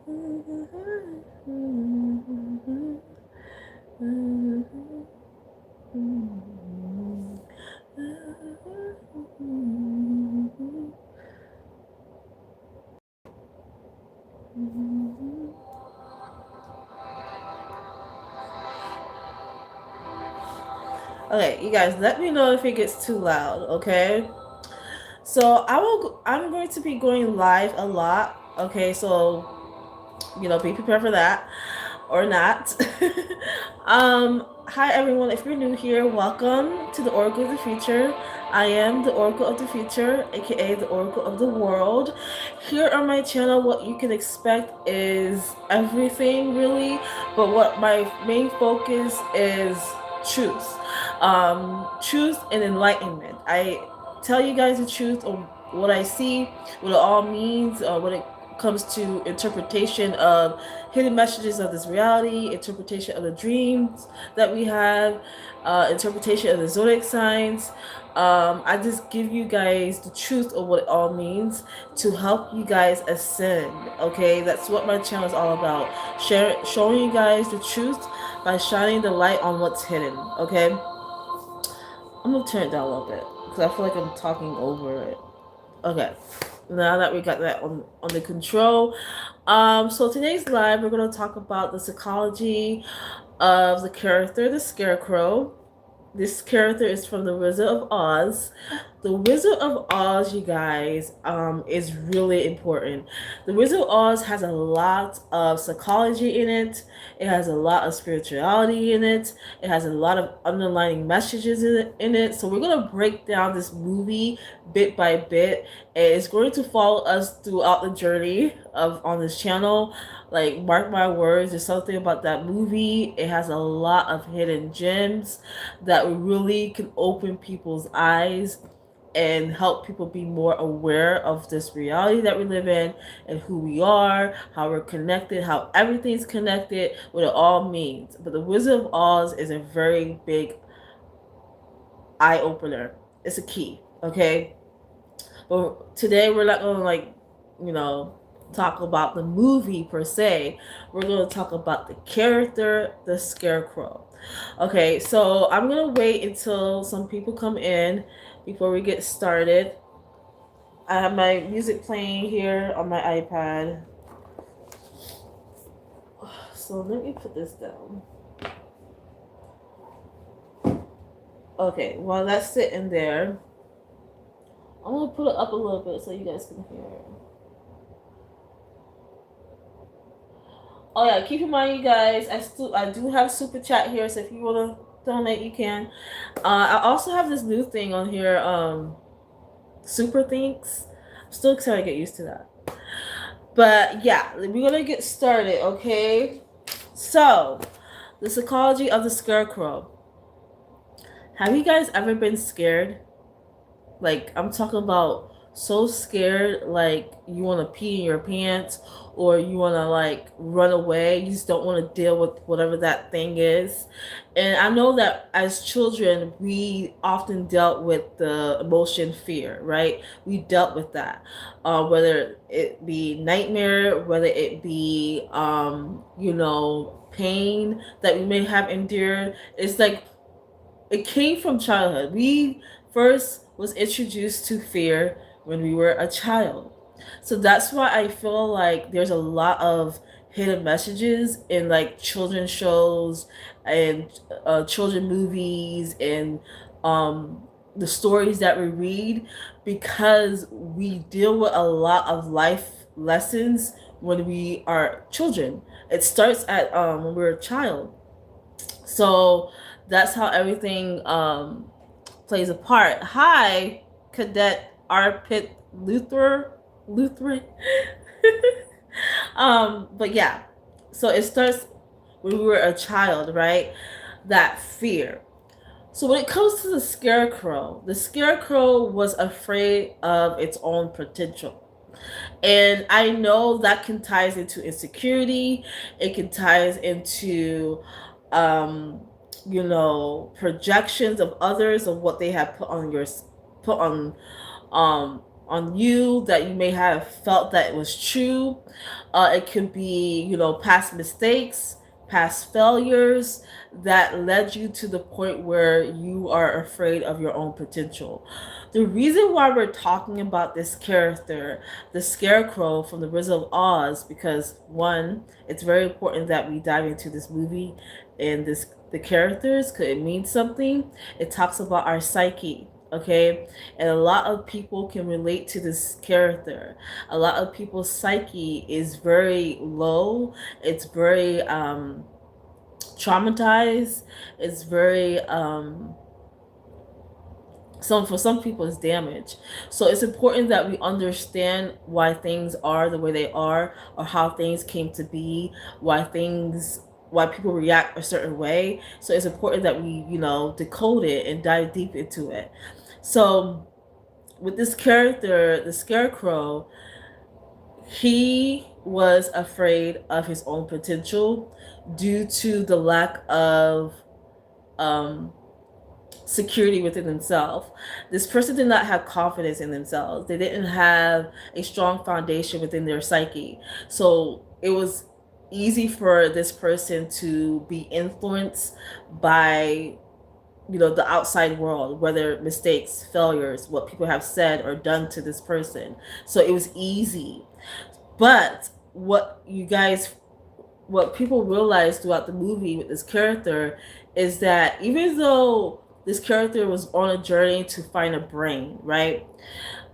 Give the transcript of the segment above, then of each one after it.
Okay, you guys, let me know if it gets too loud, okay? So I'm going to be going live a lot, okay? So, be prepared for that or not. Hi everyone, if you're new here, welcome to the Oracle of the Future. I am the Oracle of the Future, aka the Oracle of the World. Here on my channel, what you can expect is everything really, but what my main focus is truth. Truth and enlightenment. I tell you guys the truth of what I see, what it all means, what it comes to interpretation of hidden messages of this reality, interpretation of the dreams that we have, interpretation of the zodiac signs. I just give you guys the truth of what it all means to help you guys ascend. Okay, that's what my channel is all about. Showing you guys the truth by shining the light on what's hidden. Okay, I'm gonna turn it down a little bit because I feel like I'm talking over it. Okay, now that we got that under control. So today's live, we're going to talk about the psychology of the character, the Scarecrow. This character is from the Wizard of Oz. The Wizard of Oz, you guys, is really important. The Wizard of Oz has a lot of psychology in it. It has a lot of spirituality in it. It has a lot of underlying messages in it. So we're gonna break down this movie bit by bit, and it's going to follow us throughout the journey of on this channel. Like, mark my words, there's something about that movie. It has a lot of hidden gems that really can open people's eyes and help people be more aware of this reality that we live in and who we are, how we're connected, how everything's connected, what it all means. But the Wizard of Oz is a very big eye opener. It's a key, okay? But today we're not gonna talk about the movie per se. We're gonna talk about the character, the Scarecrow. Okay, so I'm gonna wait until some people come in before we get started. I have my music playing here on my iPad. So let me put this down. Okay, while that's sitting there, I'm gonna put it up a little bit so you guys can hear it. Oh yeah, keep in mind, you guys, I do have super chat here, so if you wanna donate, you can. I also have this new thing on here, super thanks. I'm still excited to get used to that. But yeah, we're gonna get started, okay? So, the psychology of the Scarecrow. Have you guys ever been scared? Like, I'm talking about so scared, like you want to pee in your pants, or you want to like run away. You just don't want to deal with whatever that thing is. And I know that as children, we often dealt with the emotion fear, right? We dealt with that, whether it be nightmare, whether it be pain that we may have endured. It's like it came from childhood. We first was introduced to fear when we were a child. So that's why I feel like there's a lot of hidden messages in like children's shows and children movies and the stories that we read, because we deal with a lot of life lessons when we are children. It starts at when we're a child. So that's how everything plays a part. Hi, Cadet Arpit Lutheran. But yeah, so it starts when we were a child, right? That fear. So when it comes to the Scarecrow was afraid of its own potential. And I know that can ties into insecurity. It can ties into projections of others of what they have put on on you that you may have felt that it was true. It could be, past mistakes, past failures that led you to the point where you are afraid of your own potential. The reason why we're talking about this character, the Scarecrow from The Wizard of Oz, because one, it's very important that we dive into this movie and the characters, because it means something. It talks about our psyche, okay? And a lot of people can relate to this character. A lot of people's psyche is very low. It's very traumatized. It's very for some people it's damaged. So it's important that we understand why things are the way they are, or how things came to be, why people react a certain way. So it's important that we, decode it and dive deep into it. So with this character, the Scarecrow, he was afraid of his own potential due to the lack of security within themselves. This person did not have confidence in themselves. They didn't have a strong foundation within their psyche. So it was easy for this person to be influenced by the outside world, whether mistakes, failures, what people have said or done to this person. So it was easy. But what people realized throughout the movie with this character is that even though this character was on a journey to find a brain, right?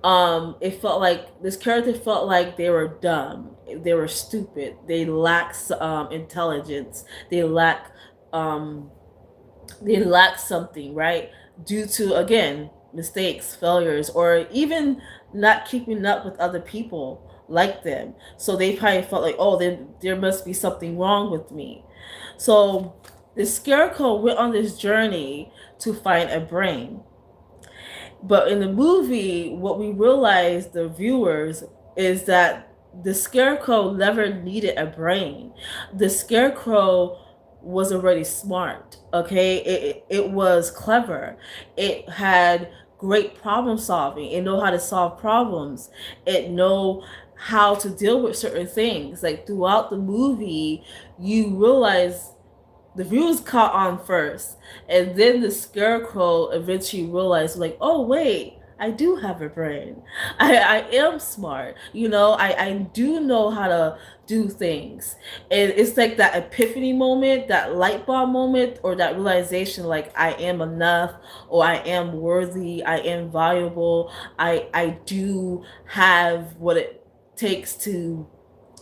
It felt like this character felt like they were dumb, they were stupid, they lacked intelligence, they lack something, right? Due to, again, mistakes, failures, or even not keeping up with other people like them. So they probably felt like, oh, there must be something wrong with me. So the Scarecrow went on this journey to find a brain. But in the movie, what we realized, the viewers, is that the Scarecrow never needed a brain. The Scarecrow was already smart, okay? It was clever. It had great problem solving. It know how to solve problems. It know how to deal with certain things. Like throughout the movie, you realize the viewers caught on first, and then the Scarecrow eventually realized, like, oh wait, I do have a brain. I am smart. I do know how to do things. And it's like that epiphany moment, that light bulb moment, or that realization, like, I am enough, or I am worthy, I am valuable, I do have what it takes to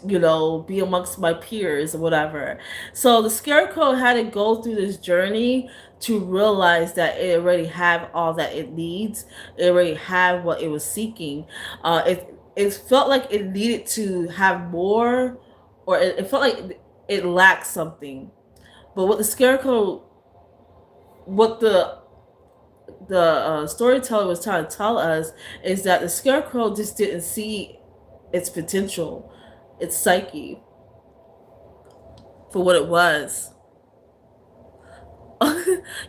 be amongst my peers or whatever. So the Scarecrow had to go through this journey to realize that it already had all that it needs. It already had what it was seeking. It felt like it needed to have more, or it felt like it lacked something. But what the Scarecrow, what the storyteller was trying to tell us, is that the Scarecrow just didn't see its potential, its psyche, for what it was.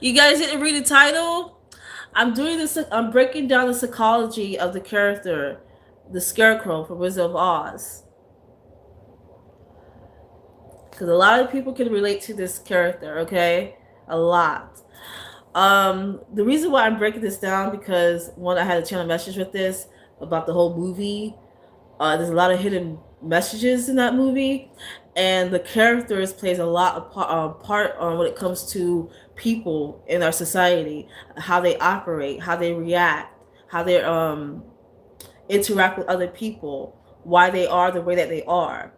You guys didn't read the title? I'm doing this. I'm breaking down the psychology of the character, the Scarecrow from Wizard of Oz, because a lot of people can relate to this character. Okay, a lot. The reason why I'm breaking this down, because one, I had a channel message with this about the whole movie. There's a lot of hidden messages in that movie, and the characters plays a lot of part on when it comes to people in our society, how they operate, how they react, how they interact with other people, why they are the way that they are.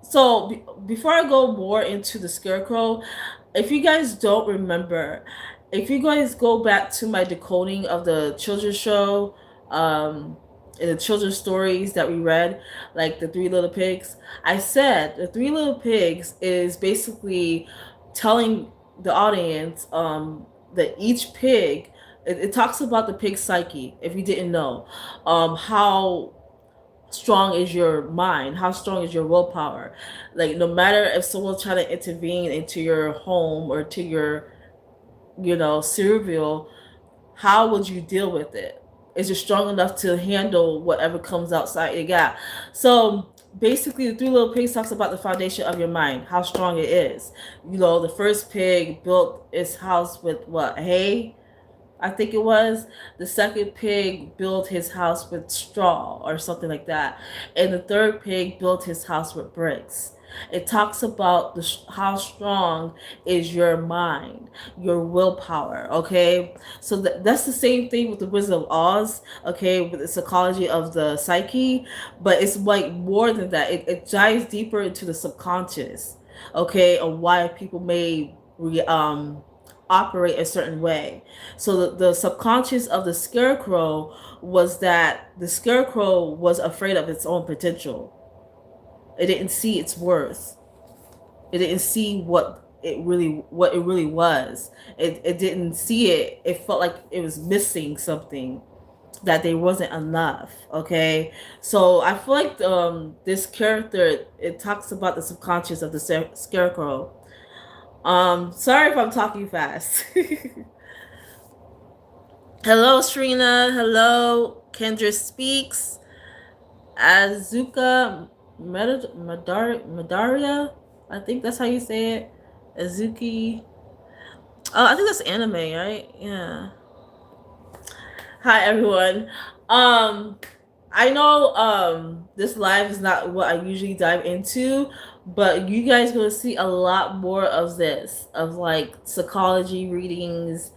So before I go more into the Scarecrow, if you guys don't remember, if you guys go back to my decoding of the children's show, and the children's stories that we read, like the Three Little Pigs, I said the Three Little Pigs is basically telling the audience that each pig, it talks about the pig psyche, if you didn't know, how strong is your mind, how strong is your willpower. Like, no matter if someone's trying to intervene into your home or to your cereal, how would you deal with it? is it strong enough to handle whatever comes outside your gap? So basically, the Three Little Pigs talks about the foundation of your mind, how strong it is. You know, the first pig built its house with what, hay, I think it was. The second pig built his house with straw or something like that, and the third pig built his house with bricks. It talks about how strong is your mind, your willpower. Okay, so that's the same thing with the Wizard of Oz. Okay, with the psychology of the psyche, but it's like more than that. It dives deeper into the subconscious. Okay, and why people may operate a certain way. So the subconscious of the Scarecrow was that the Scarecrow was afraid of its own potential. It didn't see its worth. It didn't see what it really was. It didn't see it. It felt like it was missing something, that there wasn't enough. Okay, so I feel like this character, it talks about the subconscious of the Scarecrow. Sorry if I'm talking fast. Hello, Srina. Hello, Kendra Speaks. Azuka Madaria. I think that's how you say it. Azuki. Oh, I think that's anime, right? Yeah. Hi, everyone. I know this live is not what I usually dive into, but you guys gonna see a lot more of this, of like psychology readings,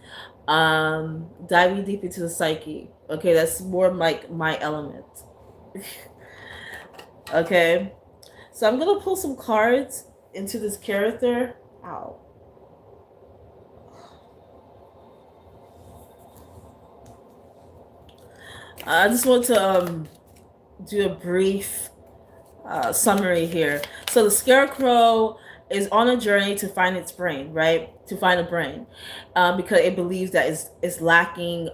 diving deep into the psyche. Okay, that's more like my element. Okay, so I'm gonna pull some cards into this character. Ow. I just want to do a brief summary here. So the Scarecrow is on a journey to find its brain, right? To find a brain, because it believes that it's lacking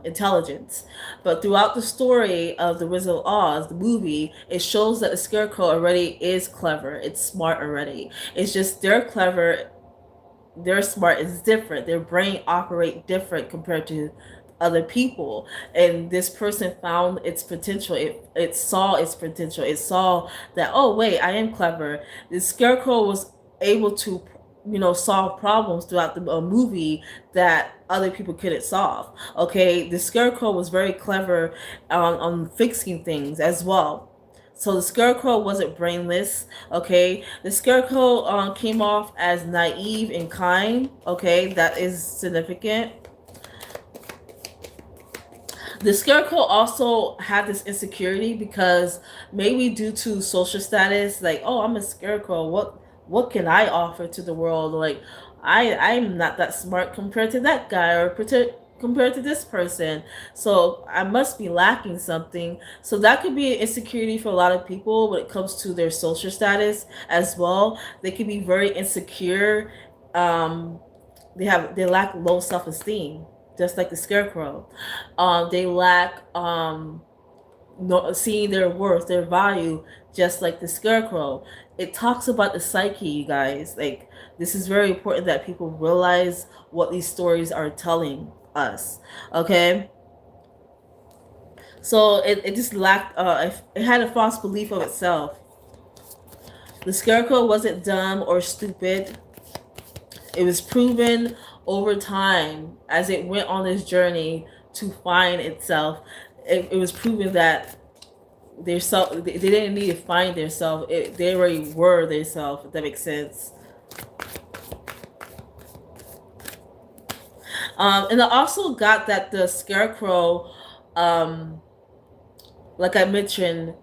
intelligence. But throughout the story of The Wizard of Oz, the movie, it shows that the Scarecrow already is clever. It's smart already. It's just they're clever, they're smart is different. Their brain operate different compared to other people, and this person found its potential. It saw its potential. It saw that, oh wait, I am clever. The Scarecrow was able to solve problems throughout the movie that other people couldn't solve. Okay, the Scarecrow was very clever on fixing things as well. So the Scarecrow wasn't brainless. Okay, the Scarecrow came off as naive and kind. Okay, that is significant. The Scarecrow also had this insecurity because maybe due to social status, like, oh, I'm a Scarecrow. What can I offer to the world? Like, I'm not that smart compared to that guy, or compared to this person. So I must be lacking something. So that could be an insecurity for a lot of people when it comes to their social status as well. They can be very insecure. They lack low self-esteem, just like the Scarecrow. They lack seeing their worth, their value, just like the Scarecrow. It talks about the psyche, you guys. Like, this is very important that people realize what these stories are telling us. Okay, so it just lacked. It had a false belief of itself. The Scarecrow wasn't dumb or stupid. It was proven over time as it went on this journey to find itself. It was proven that they didn't need to find themselves. They already were themselves, if that makes sense. And I also got that the Scarecrow, like I mentioned,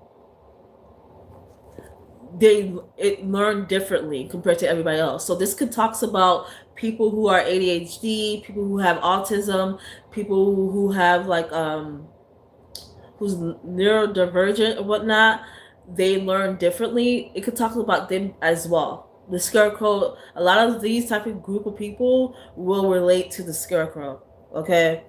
it learned differently compared to everybody else. So this could talks about people who are ADHD, people who have autism, people who have like who's neurodivergent or whatnot. They learn differently. It could talk about them as well. The Scarecrow, a lot of these type of group of people will relate to the Scarecrow. Okay,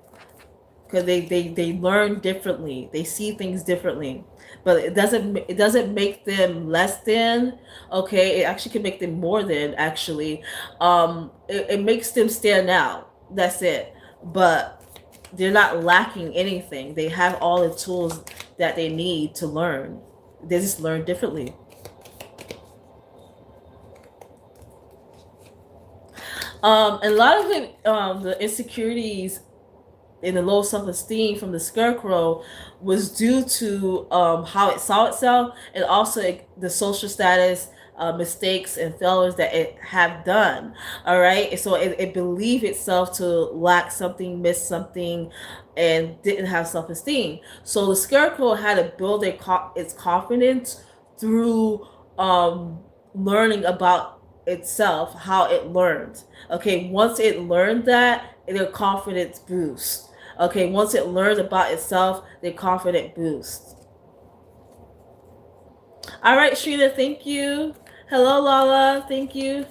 because they learn differently. They see things differently. But it doesn't make them less than. Okay, it actually can make them more than, actually. It makes them stand out. That's it. But they're not lacking anything. They have all the tools that they need to learn. They just learn differently. A lot of it, the insecurities and the low self-esteem from the Scarecrow was due to how it saw itself, and also the social status, mistakes and failures that it have done. All right, so it believed itself to lack something, miss something, and didn't have self-esteem. So the Scarecrow had to build its confidence through learning about itself, how it learned. Okay, once it learned that, their confidence boosts. Okay, once it learns about itself, their confidence boosts. All right, Shrina, thank you. Hello, Lala, thank you.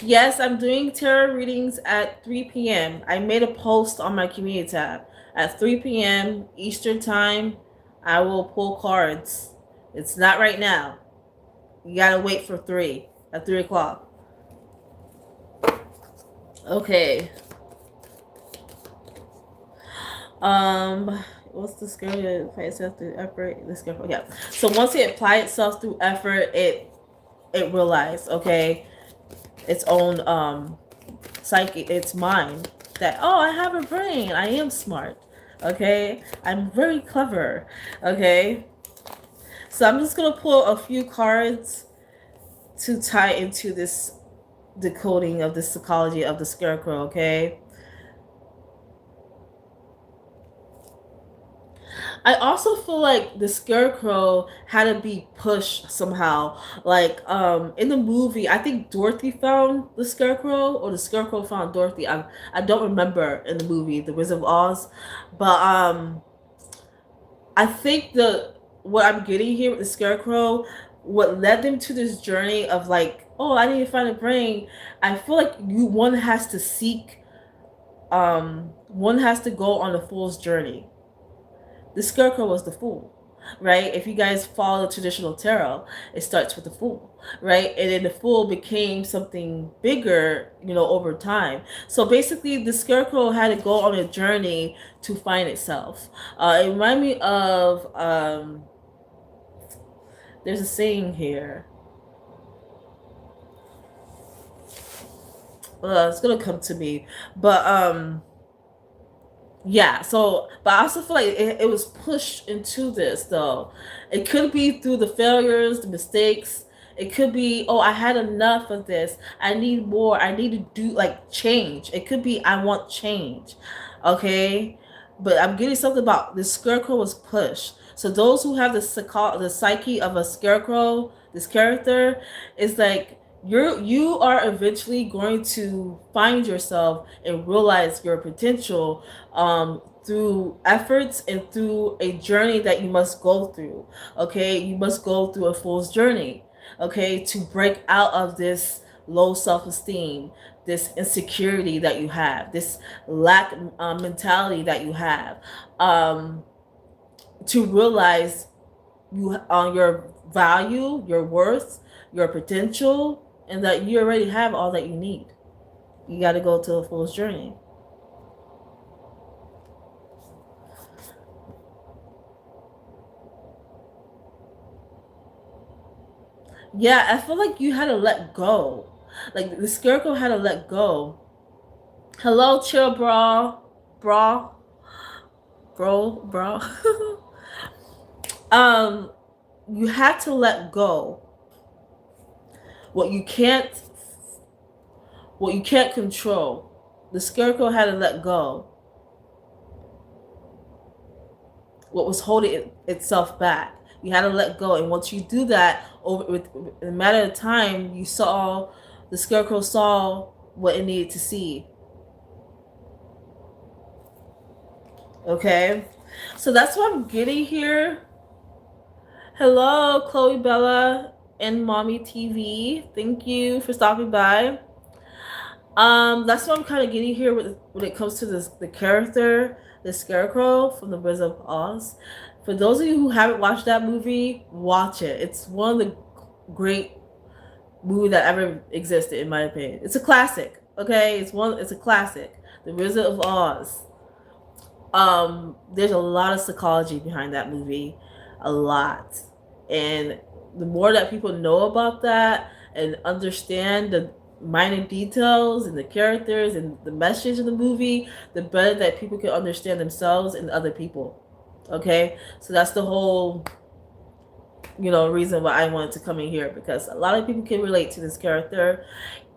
Yes, I'm doing tarot readings at 3 p.m. I made a post on my community tab. At 3 p.m. Eastern Time, I will pull cards. It's not right now. You gotta wait for 3 at 3 o'clock. Okay. What's the skill to apply itself through effort? The skill, yeah. So once it applied itself through effort, it realized, okay, its own psyche, its mind, that, oh, I have a brain, I am smart, okay, I'm very clever, okay. So I'm just gonna pull a few cards to tie into this decoding of the psychology of the Scarecrow, okay. I also feel like the Scarecrow had to be pushed somehow. Like in the movie, I think Dorothy found the Scarecrow, or the Scarecrow found Dorothy. I don't remember in the movie The Wizard of Oz, but I think what I'm getting here with the Scarecrow, what led them to this journey of like, oh, I need to find a brain. I feel like one has to seek, one has to go on the fool's journey. The Scarecrow was the fool, right? If you guys follow traditional tarot, it starts with the fool, right? And then the fool became something bigger, over time. So basically, the Scarecrow had to go on a journey to find itself. It reminded me of, there's a saying here. It's gonna come to me, but yeah, so, but I also feel like it was pushed into this, though. It could be through the failures, the mistakes. It could be, oh, I had enough of this. I need more. I need to do, like, change. It could be, I want change. Okay? But I'm getting something about the Scarecrow was pushed. So those who have the psyche of a Scarecrow, this character, is like, you are eventually going to find yourself and realize your potential, through efforts and through a journey that you must go through. Okay, you must go through a fool's journey, okay, to break out of this low self-esteem, this insecurity that you have, this lack mentality that you have, to realize you on your value, your worth, your potential, and that you already have all that you need. You got to go to a fool's journey. Yeah, I feel like you had to let go. Like the Scarecrow had to let go. Hello, chill, bro. Bro. Bro. You had to let go. What you can't control. The Scarecrow had to let go. What was holding itself back. You had to let go, and once you do that, in a matter of time, the Scarecrow saw what it needed to see. Okay, so that's what I'm getting here. Hello, Chloe Bella and Mommy TV. Thank you for stopping by. That's what I'm kind of getting here when it comes to the character, the Scarecrow from The Wizard of Oz. For those of you who haven't watched that movie, watch it. It's one of the great movies that ever existed, in my opinion. It's a classic. Okay, it's a classic. The Wizard of Oz. there's a lot of psychology behind that movie, a lot, and the more that people know about that and understand the minor details and the characters and the message of the movie, the better that people can understand themselves and other people. Okay, so that's the whole reason why I wanted to come in here, because a lot of people can relate to this character,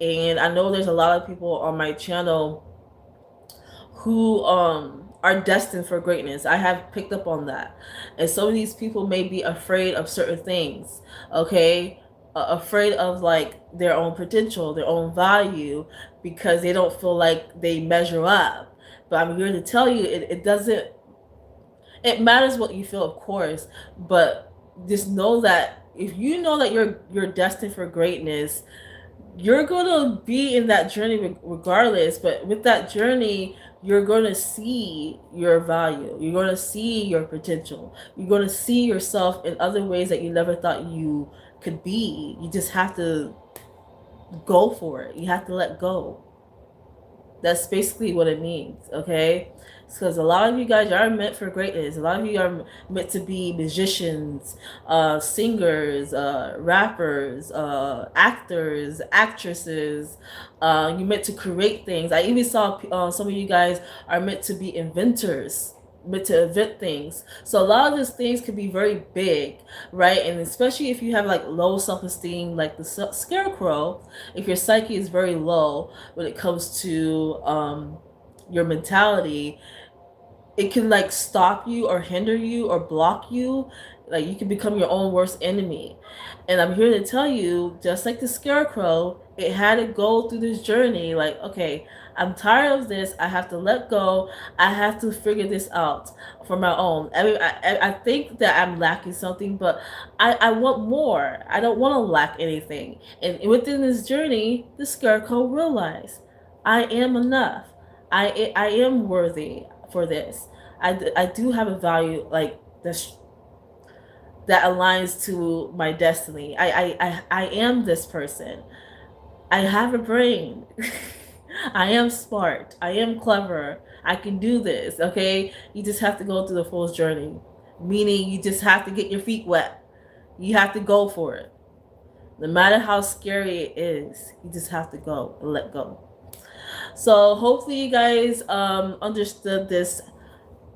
and I know there's a lot of people on my channel who are destined for greatness. I have picked up on that. And some of these people may be afraid of certain things, okay? Afraid of like their own potential, their own value, because they don't feel like they measure up. But I'm here to tell you, it doesn't, it matters what you feel, of course, but just know that if you know that you're destined for greatness, you're gonna be in that journey regardless. But with that journey, you're gonna see your value, you're gonna see your potential, you're gonna see yourself in other ways that you never thought you could be. You just have to go for it. You have to let go. That's basically what it means, okay? Because a lot of you guys are meant for greatness. A lot of you are meant to be musicians, singers, rappers, actors, actresses. You're meant to create things. I even saw some of you guys are meant to be inventors, meant to invent things. So a lot of these things can be very big, right? And especially if you have like low self-esteem, like the Scarecrow, if your psyche is very low when it comes to your mentality, it can like stop you or hinder you or block you. Like you can become your own worst enemy. And I'm here to tell you, just like the Scarecrow, it had to go through this journey. Like, okay, I'm tired of this. I have to let go. I have to figure this out for my own. I mean, I think that I'm lacking something, but I want more. I don't want to lack anything. And within this journey, the Scarecrow realized, I am enough. I am worthy for this. I do have a value like this that aligns to my destiny. I am this person. I have a brain. I am smart. I am clever. I can do this, okay? You just have to go through the full journey. Meaning you just have to get your feet wet. You have to go for it. No matter how scary it is, you just have to go and let go. So hopefully you guys understood this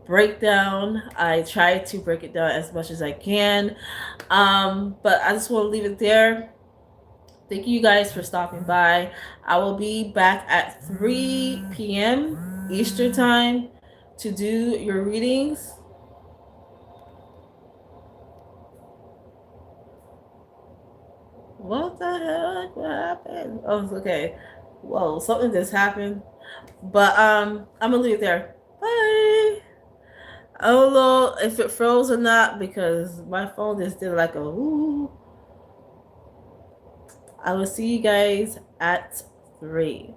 breakdown. I try to break it down as much as I can. But I just want to leave it there. Thank you guys for stopping by. I will be back at 3 p.m. Eastern time to do your readings. What the heck? What happened? Oh, okay. Whoa, something just happened. But I'm gonna leave it there. Bye. I don't know if it froze or not because my phone just did like a ooh. I will see you guys at 3.